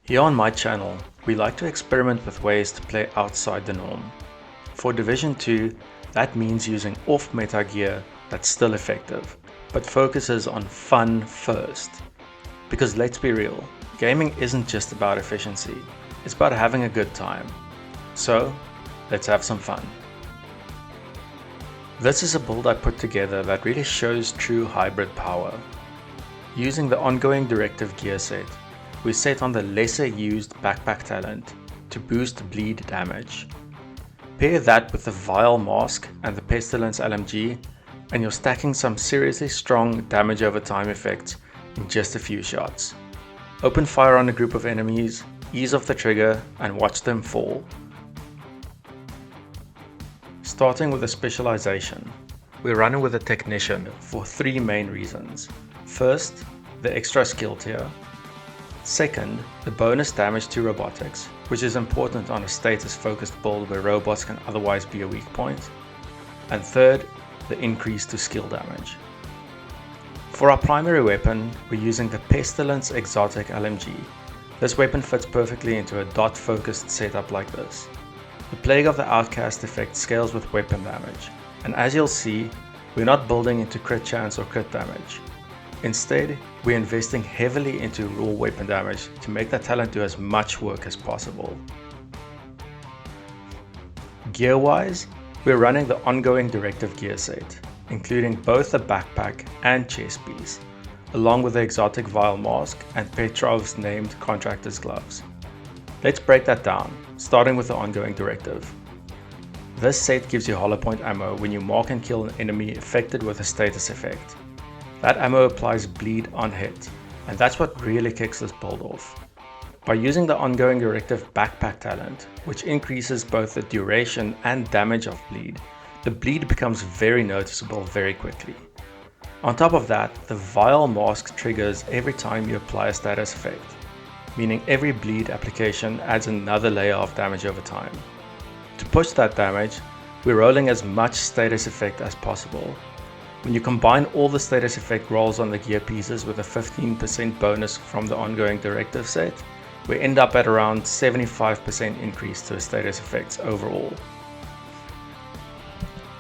Here on my channel, we like to experiment with ways to play outside the norm. For Division 2, that means using off-meta gear that's still effective, but focuses on fun first. Because let's be real, gaming isn't just about efficiency, it's about having a good time. So, let's have some fun. This is a build I put together that really shows true hybrid power. Using the Ongoing Directive gear set, we set on the lesser used backpack talent to boost bleed damage. Pair that with the Vile Mask and the Pestilence LMG and you're stacking some seriously strong damage over time effects in just a few shots. Open fire on a group of enemies, ease off the trigger and watch them fall. Starting with a specialization, we're running with a Technician for three main reasons. First, the extra skill tier. Second, the bonus damage to robotics, which is important on a status focused build where robots can otherwise be a weak point. And third, the increase to skill damage. For our primary weapon, we're using the Pestilence exotic LMG. This weapon fits perfectly into a dot focused setup like this. The Plague of the Outcast effect scales with weapon damage, and as you'll see, we're not building into crit chance or crit damage. Instead, we're investing heavily into raw weapon damage to make that talent do as much work as possible. Gear-wise, we're running the Ongoing Directive gear set, including both the backpack and chest piece, along with the exotic Vile Mask and Petrov's named Contractor's Gloves. Let's break that down, starting with the Ongoing Directive. This set gives you hollow point ammo when you mark and kill an enemy affected with a status effect. That ammo applies bleed on hit, and that's what really kicks this build off. By using the Ongoing Directive backpack talent, which increases both the duration and damage of bleed, the bleed becomes very noticeable very quickly. On top of that, the Vile Mask triggers every time you apply a status effect, meaning every bleed application adds another layer of damage over time. To push that damage, we're rolling as much status effect as possible. When you combine all the status effect rolls on the gear pieces with a 15% bonus from the Ongoing Directive set, we end up at around 75% increase to the status effects overall.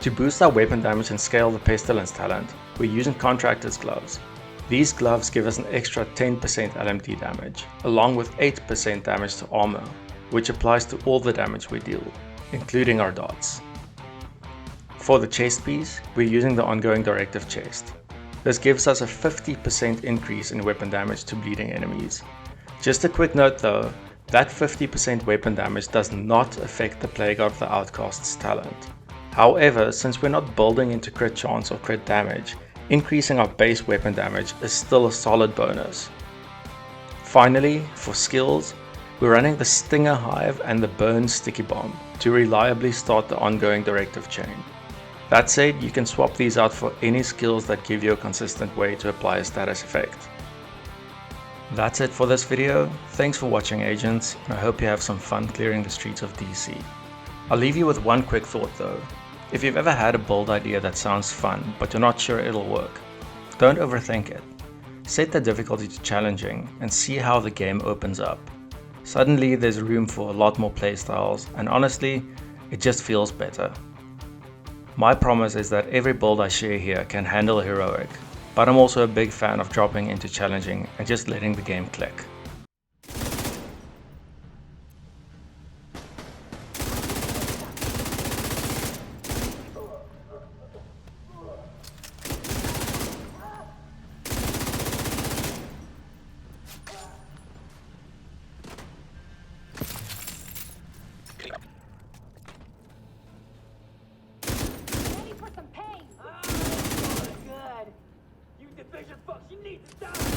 To boost our weapon damage and scale the Pestilence talent, we're using Contractor's Gloves. These gloves give us an extra 10% LMD damage, along with 8% damage to armor, which applies to all the damage we deal, including our dots. For the chest piece, we're using the Ongoing Directive chest. This gives us a 50% increase in weapon damage to bleeding enemies. Just a quick note though, that 50% weapon damage does not affect the Plague of the Outcast's talent. However, since we're not building into crit chance or crit damage, increasing our base weapon damage is still a solid bonus. Finally, for skills, we're running the Stinger Hive and the Burn Sticky Bomb to reliably start the Ongoing Directive chain. That said, you can swap these out for any skills that give you a consistent way to apply a status effect. That's it for this video. Thanks for watching, agents, and I hope you have some fun clearing the streets of DC. I'll leave you with one quick thought though. If you've ever had a build idea that sounds fun, but you're not sure it'll work, don't overthink it. Set the difficulty to challenging and see how the game opens up. Suddenly there's room for a lot more playstyles, and honestly, it just feels better. My promise is that every build I share here can handle heroic, but I'm also a big fan of dropping into challenging and just letting the game click. Ready for some pain! Oh, good! You division fucks, you need to die!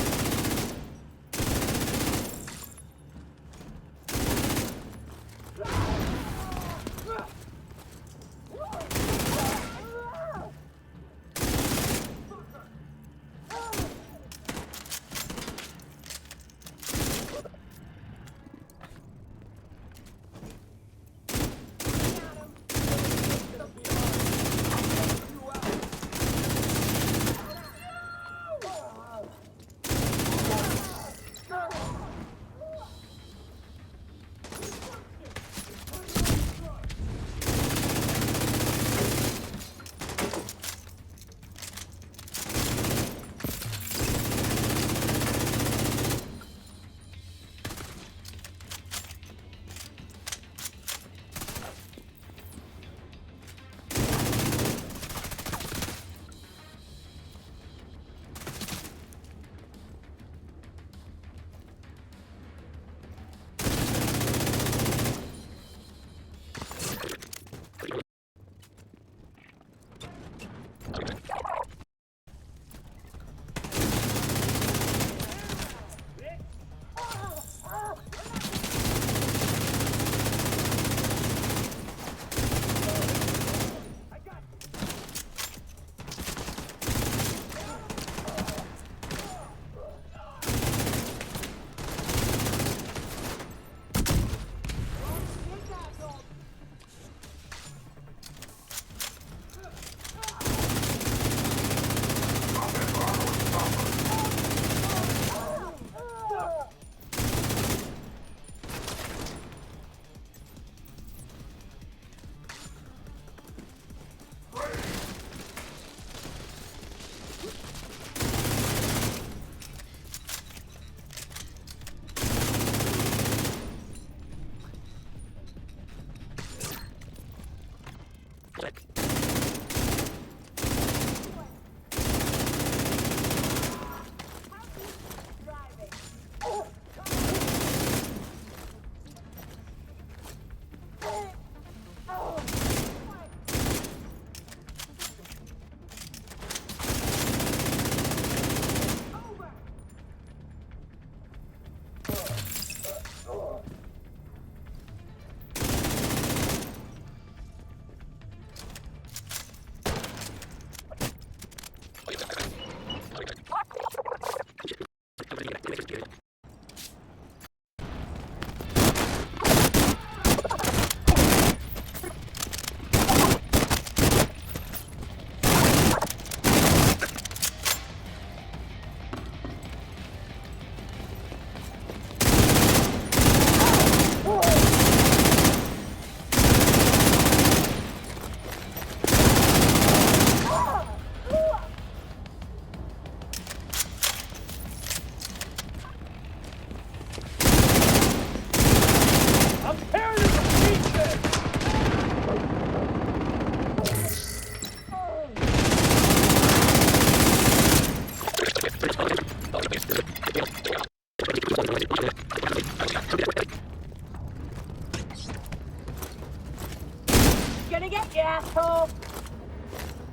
asshole!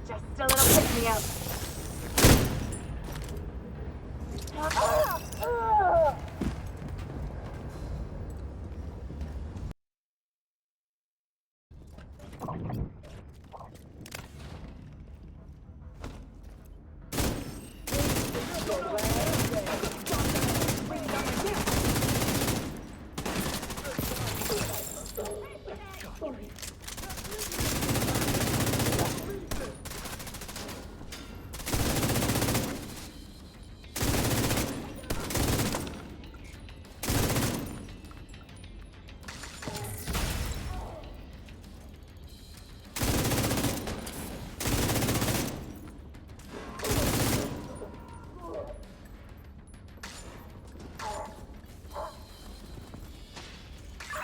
Just a little pick-me-up.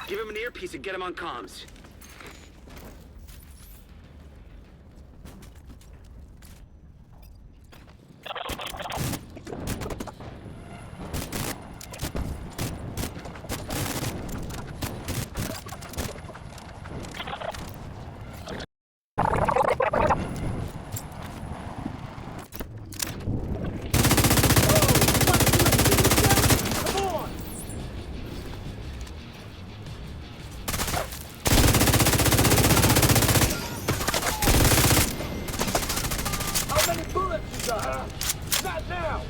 Give him an earpiece and get him on comms. Not now!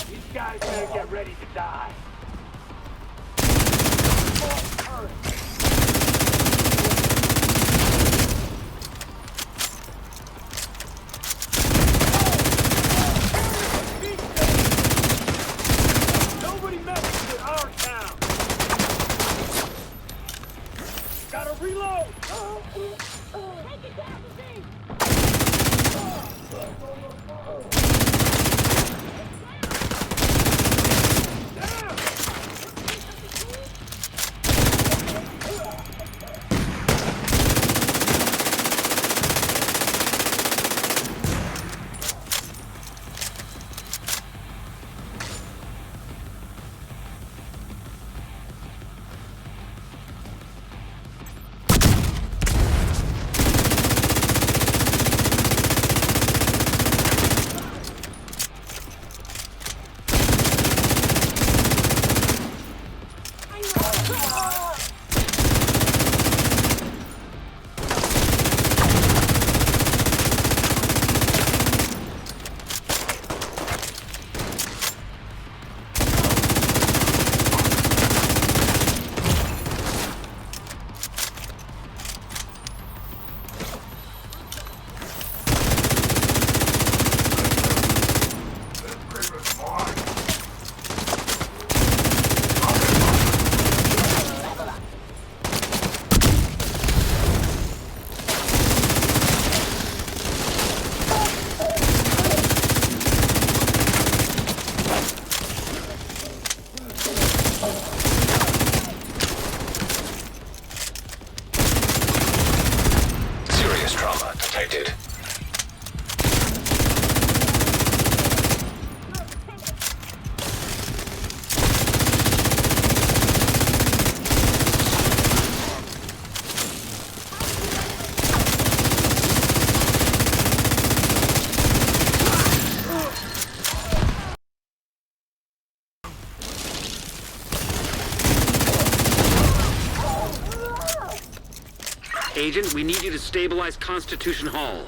These guys better get ready to die. Nobody messes with our town. Gotta reload! Take it down, Steve! Serious trauma detected. Agent, we need you to stabilize Constitution Hall.